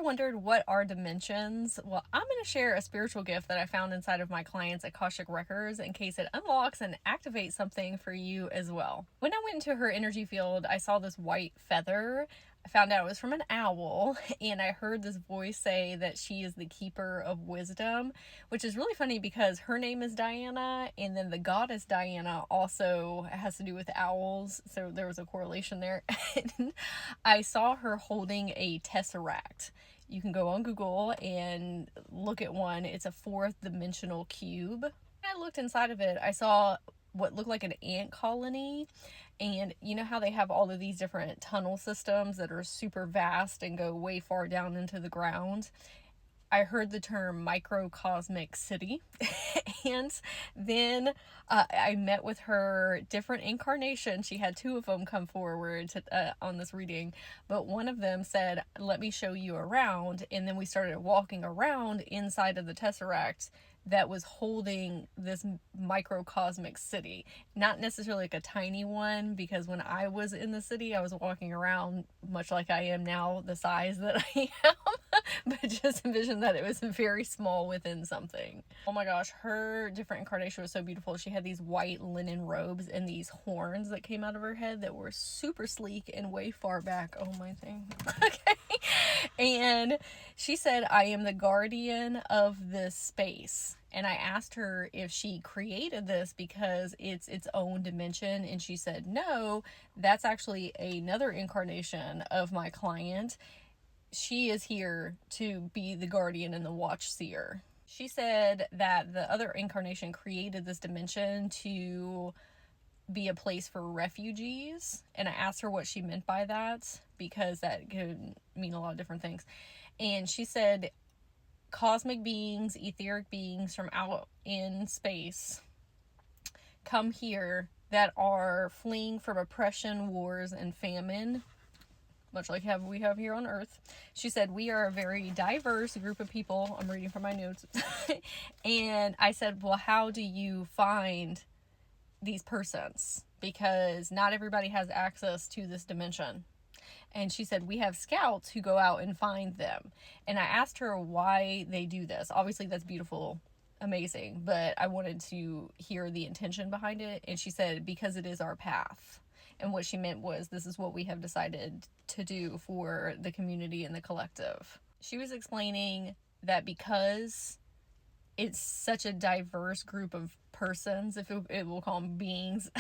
wondered what are dimensions? Well, I'm going to share a spiritual gift that I found inside of my client's Akashic records in case it unlocks and activates something for you as well. When I went into her energy field, I saw this white feather. I found out it was from an owl, and I heard this voice say that she is the keeper of wisdom, which is really funny because her name is Diana, and then the goddess Diana also has to do with owls, so there was a correlation there. I saw her holding a Tesseract. You can go on Google and look at one. It's a 4th dimensional cube. When I looked inside of it, I saw what looked like an ant colony. And you know how they have all of these different tunnel systems that are super vast and go way far down into the ground? I heard the term microcosmic city. And then I met with her different incarnations. She had 2 of them come forward on this reading, but one of them said, let me show you around. And then we started walking around inside of the Tesseract that was holding this microcosmic city. Not necessarily like a tiny one, because when I was in the city, I was walking around much like I am now, the size that I am, but just envision that it was very small within something. Oh my gosh, her different incarnation was so beautiful. She had these white linen robes and these horns that came out of her head that were super sleek and way far back. Oh my thing. Okay. And she said, I am the guardian of this space. And I asked her if she created this because it's its own dimension. And she said, no, that's actually another incarnation of my client. She is here to be the guardian and the watch seer. She said that the other incarnation created this dimension to be a place for refugees. And I asked her what she meant by that, because that could mean a lot of different things. And she said cosmic beings, etheric beings from out in space come here that are fleeing from oppression, wars, and famine, much like we have here on Earth. She said, we are a very diverse group of people. I'm reading from my notes. And I said, well, how do you find these persons? Because not everybody has access to this dimension. And she said, we have scouts who go out and find them. And I asked her why they do this. Obviously, that's beautiful, amazing, but I wanted to hear the intention behind it. And she said, because it is our path. And what she meant was, this is what we have decided to do for the community and the collective. She was explaining that because it's such a diverse group of persons, if it will call them beings,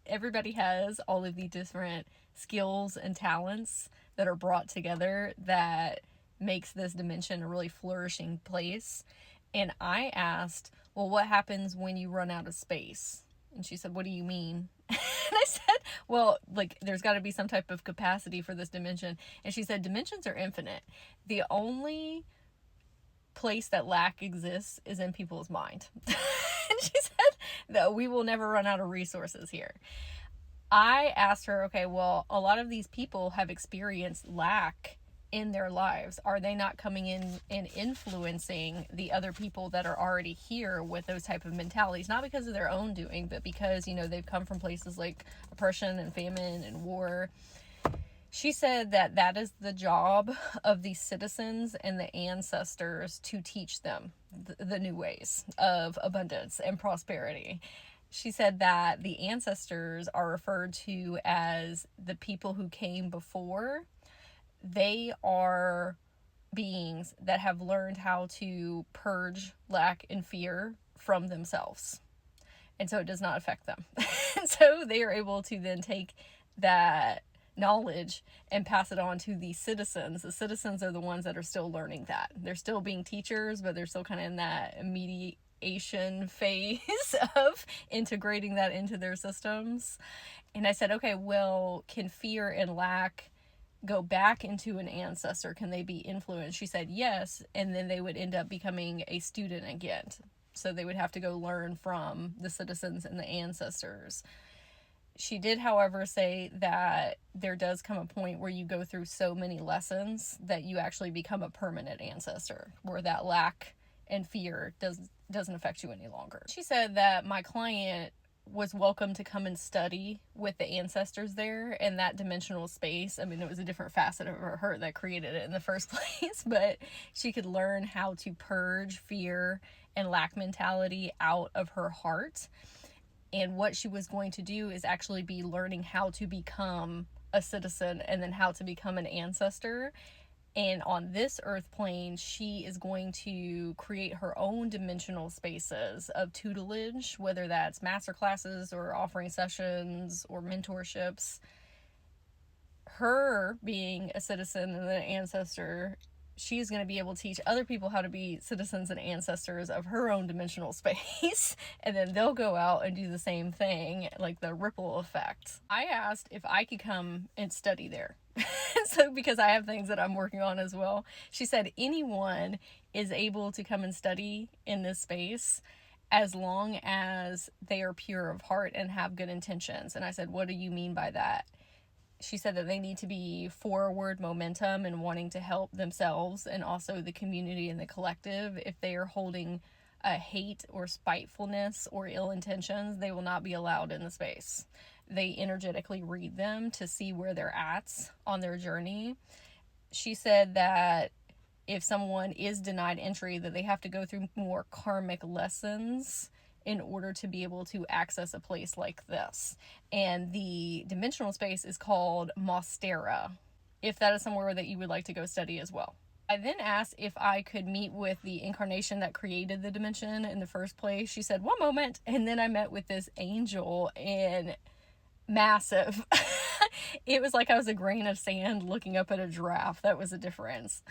everybody has all of the different skills and talents that are brought together that makes this dimension a really flourishing place. And I asked, well, what happens when you run out of space? And she said, what do you mean? And I said, well, like, there's got to be some type of capacity for this dimension. And she said, dimensions are infinite. The only place that lack exists is in people's mind. And she said that we will never run out of resources here. I asked her, okay, well, a lot of these people have experienced lack in their lives. Are they not coming in and influencing the other people that are already here with those type of mentalities? Not because of their own doing, but because, they've come from places like oppression and famine and war. She said that that is the job of the citizens and the ancestors to teach them the new ways of abundance and prosperity. She said that the ancestors are referred to as the people who came before. They are beings that have learned how to purge lack and fear from themselves. And so it does not affect them. And so they are able to then take that knowledge and pass it on to the citizens. The citizens are the ones that are still learning that. They're still being teachers, but they're still kind of in that mediation phase of integrating that into their systems. And I said, okay, well, can fear and lack go back into an ancestor? Can they be influenced? She said yes, and then they would end up becoming a student again. So they would have to go learn from the citizens and the ancestors. She did, however, say that there does come a point where you go through so many lessons that you actually become a permanent ancestor, where that lack and fear doesn't affect you any longer. She said that my client was welcome to come and study with the ancestors there in that dimensional space. I mean, it was a different facet of her that created it in the first place, but she could learn how to purge fear and lack mentality out of her heart. And what she was going to do is actually be learning how to become a citizen and then how to become an ancestor. And on this earth plane, she is going to create her own dimensional spaces of tutelage, whether that's master classes or offering sessions or mentorships. Her being a citizen and an ancestor, she's going to be able to teach other people how to be citizens and ancestors of her own dimensional space, and then they'll go out and do the same thing, like the ripple effect. I asked if I could come and study there. So because I have things that I'm working on as well. She said anyone is able to come and study in this space as long as they are pure of heart and have good intentions. And I said, what do you mean by that? She said that they need to be forward momentum and wanting to help themselves and also the community and the collective. If they are holding a hate or spitefulness or ill intentions, they will not be allowed in the space. They energetically read them to see where they're at on their journey. She said that if someone is denied entry, that they have to go through more karmic lessons in order to be able to access a place like this. And the dimensional space is called Mostera, if that is somewhere that you would like to go study as well. I then asked if I could meet with the incarnation that created the dimension in the first place. She said, one moment. And then I met with this angel, and massive. It was like I was a grain of sand looking up at a giraffe. That was the difference.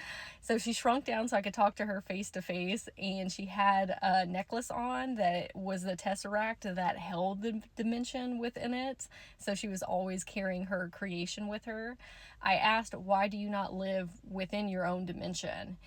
So she shrunk down so I could talk to her face to face, and she had a necklace on that was the Tesseract that held the dimension within it. So she was always carrying her creation with her. I asked, why do you not live within your own dimension?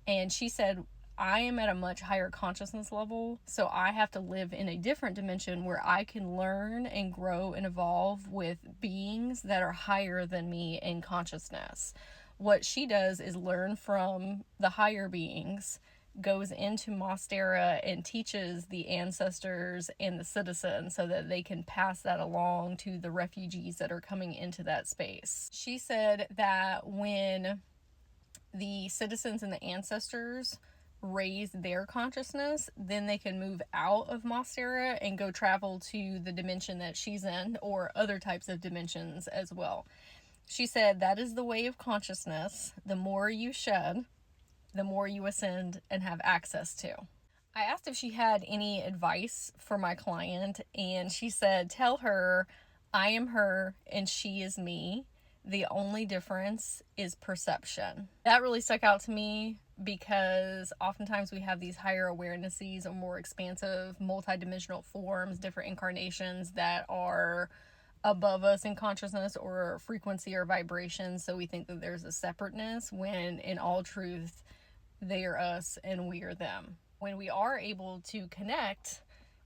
And she said, I am at a much higher consciousness level, so I have to live in a different dimension where I can learn and grow and evolve with beings that are higher than me in consciousness. What she does is learn from the higher beings, goes into Mostera and teaches the ancestors and the citizens so that they can pass that along to the refugees that are coming into that space. She said that when the citizens and the ancestors raise their consciousness, then they can move out of Mostera and go travel to the dimension that she's in, or other types of dimensions as well. She said that is the way of consciousness. The more you shed, the more you ascend and have access to. I asked if she had any advice for my client, and she said, tell her I am her and she is me. The only difference is perception. That really stuck out to me because oftentimes we have these higher awarenesses or more expansive multidimensional forms, different incarnations that are above us in consciousness or frequency or vibration. So we think that there's a separateness when in all truth, they are us and we are them. When we are able to connect,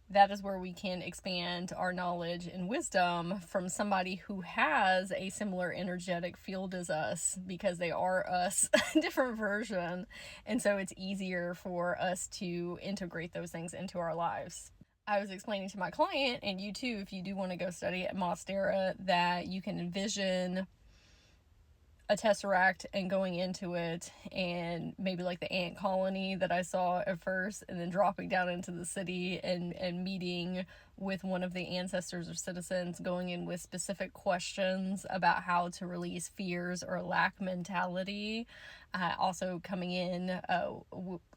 that is where we can expand our knowledge and wisdom from somebody who has a similar energetic field as us, because they are us, a different version. And so it's easier for us to integrate those things into our lives. I was explaining to my client, and you too, if you do want to go study at Mostera, that you can envision a Tesseract and going into it, and maybe like the ant colony that I saw at first, and then dropping down into the city and meeting with one of the ancestors or citizens, going in with specific questions about how to release fears or lack mentality. Also coming in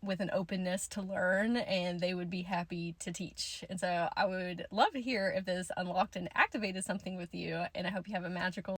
with an openness to learn, and they would be happy to teach. And so I would love to hear if this unlocked and activated something with you, and I hope you have a magical